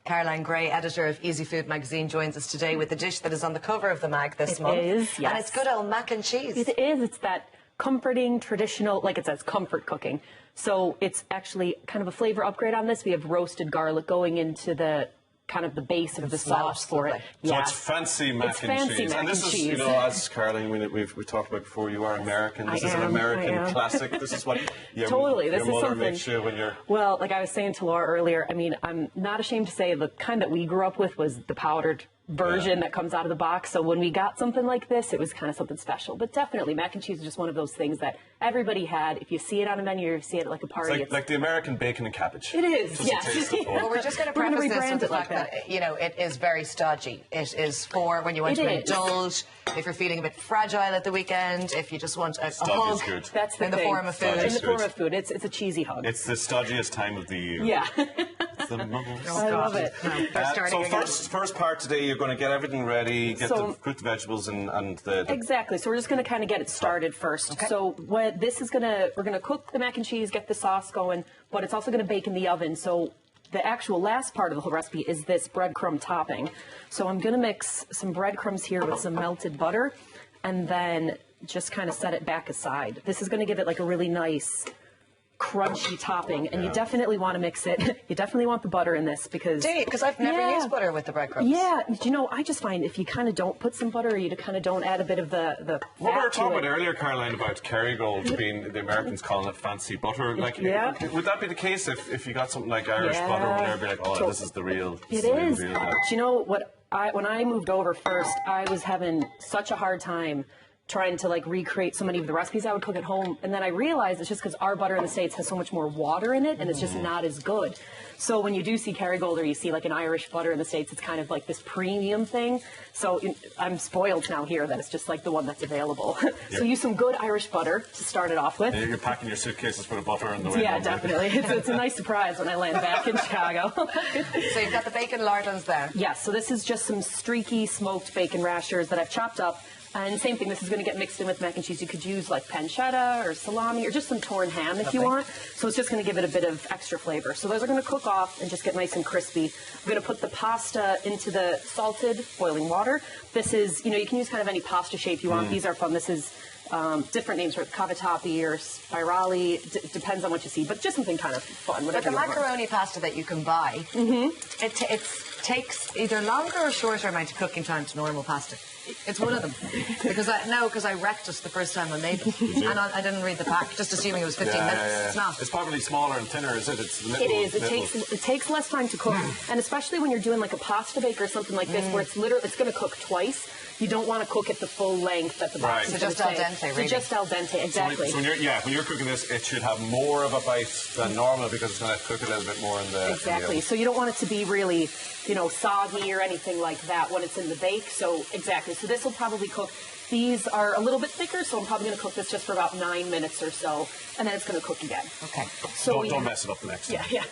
Caroline Gray, editor of Easy Food magazine, joins us today with the dish that is on the cover of the mag this month. It is, yes. And it's good old mac and cheese. It is. It's that comforting, traditional, like it says, comfort cooking. So it's actually kind of a flavor upgrade on this. We have roasted garlic going into the kind of the base of the sauce for it. So it's fancy mac and cheese. And this is, you know, as Caroline, we've talked about before, you are American. This is an American classic. This is what your mother makes you when you're... Well, like I was saying to Laura earlier, I mean, I'm not ashamed to say the kind that we grew up with was the powdered version that comes out of the box. So when we got something like this, it was kind of something special. But definitely, mac and cheese is just one of those things that everybody had. If you see it on a menu, or you see it at like a party, it's like the American bacon and cabbage. It is, yes. Well, we're just going to preface this with the fact that, you know, it is very stodgy. It is for when you want to indulge, if you're feeling a bit fragile at the weekend, if you just want a hug that's the in the form of food. In the form of food. It's a cheesy hug. It's the stodgiest time of the year. Yeah. I love it. So first part today, you're going to get everything ready, get the fruit, vegetables, and the... Exactly. So we're just going to kind of get it started first. Okay. So what this is we're going to cook the mac and cheese, get the sauce going, but it's also going to bake in the oven. So the actual last part of the whole recipe is this breadcrumb topping. So I'm going to mix some breadcrumbs here with some melted butter, and then just kind of set it back aside. This is going to give it like a really nice crunchy topping, and you definitely want to mix it. You definitely want the butter in this because... Do you? Because I've never used butter with the breadcrumbs. Yeah, you know, I just find if you kind of don't put some butter, or you kind of don't add a bit of the fat What we were talking about earlier, Caroline, about Kerrygold being, the Americans calling it fancy butter. Like, would that be the case if you got something like Irish butter, would everybody be like, oh, this is the real... It is. Do you know what? When I moved over first, I was having such a hard time trying to like recreate so many of the recipes I would cook at home, and then I realized it's just because our butter in the States has so much more water in it, and it's just not as good. So when you do see Kerrygold or you see like an Irish butter in the States, it's kind of like this premium thing. So I'm spoiled now here that it's just like the one that's available. So use some good Irish butter to start it off with. And you're packing your suitcases full of butter in the way. Yeah, definitely. It's a nice surprise when I land back in Chicago. So you've got the bacon lardons there. Yes, so this is just some streaky smoked bacon rashers that I've chopped up. And same thing, this is going to get mixed in with mac and cheese. You could use like pancetta or salami or just some torn ham if you want. So it's just going to give it a bit of extra flavor. So those are going to cook off and just get nice and crispy. I'm going to put the pasta into the salted boiling water. This is, you know, you can use kind of any pasta shape you want. These are fun. This is different names for cavatappi or spirali. Depends on what you see, but just something kind of fun. But the macaroni pasta that you can buy, it takes either longer or shorter amount of cooking time to normal pasta. It's one of them. Because I wrecked it the first time I made it. And I didn't read the pack, just assuming it was 15 minutes. It's not. It's probably smaller and thinner, is it? It is. It takes less time to cook. And especially when you're doing like a pasta bake or something like this, where it's going to cook twice. You don't want to cook it the full length that the box is So just al dente, really. So just al dente, exactly. So when you're cooking this, it should have more of a bite than normal because it's going to cook a little bit more in the... Exactly. So you don't want it to be really, you know, soggy or anything like that when it's in the bake. So exactly. So this will probably cook. These are a little bit thicker, so I'm probably going to cook this just for about 9 minutes or so, and then it's going to cook again. Okay. So don't mess it up the next time. Yeah.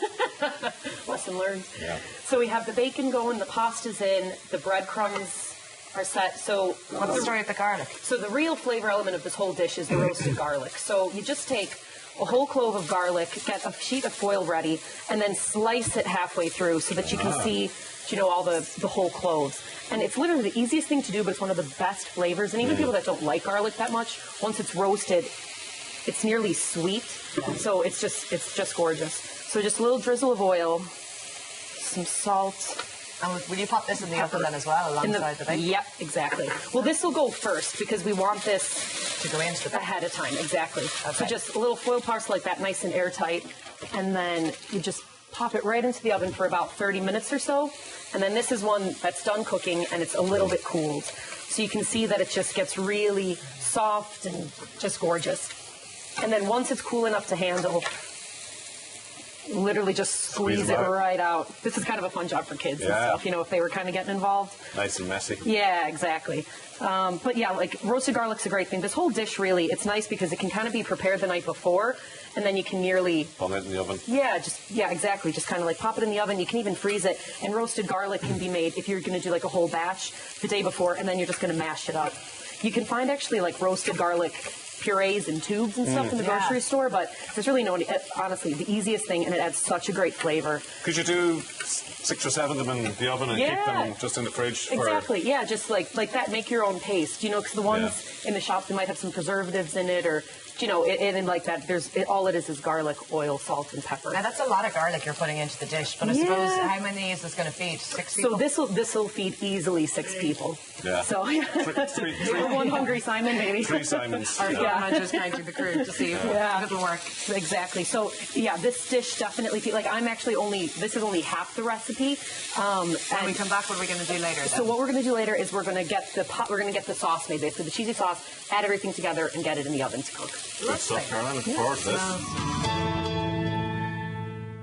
Lesson learned. Yeah. So we have the bacon going, the pasta's in, the breadcrumbs are set. So what's the story with the garlic? So the real flavor element of this whole dish is the roasted garlic. So you just take a whole clove of garlic, get a sheet of foil ready, and then slice it halfway through so that you can see, you know, all the whole cloves. And it's literally the easiest thing to do, but it's one of the best flavors. And even people that don't like garlic that much, once it's roasted, it's nearly sweet. So it's just gorgeous. So just a little drizzle of oil, some salt. And will you pop this in the oven then as well, alongside the bacon? Yep, exactly. Well, this will go first because we want this to go into the ahead of time. Exactly. Okay. So just a little foil parcel like that, nice and airtight, and then you just pop it right into the oven for about 30 minutes or so. And then this is one that's done cooking and it's a little bit cooled. So you can see that it just gets really soft and just gorgeous. And then once it's cool enough to handle, literally just squeeze it right out. This is kind of a fun job for kids and stuff, you know, if they were kind of getting involved. Nice and messy. Yeah, exactly. But yeah, like roasted garlic's a great thing. This whole dish really, it's nice because it can kind of be prepared the night before, and then you can nearly... Pop it in the oven. Yeah, exactly. Just kind of like pop it in the oven. You can even freeze it. And roasted garlic can be made if you're going to do like a whole batch the day before, and then you're just going to mash it up. You can find actually like roasted garlic purees and tubes and stuff in the grocery store, but there's really no, honestly, the easiest thing, and it adds such a great flavor. Could you do 6 or 7 of them in the oven and keep them just in the fridge? Exactly, yeah, just like that, make your own paste, you know, because the ones in the shop, they might have some preservatives in it, or, you know, and like that, all it is garlic, oil, salt, and pepper. Now, that's a lot of garlic you're putting into the dish, but I suppose, how many is this going to feed? 6 people? So this will feed easily 6 people. Yeah. So, one hungry Simon, maybe. 3 Simons. Or I'm just counting the crew to see if it'll work. Exactly. So, yeah, this dish definitely, like, this is only half the recipe. When we come back, what are we going to do later then? So what we're going to do later is we're going to get the sauce made, basically the cheesy sauce, add everything together, and get it in the oven to cook. Good stuff, Caroline. Looking forward to this.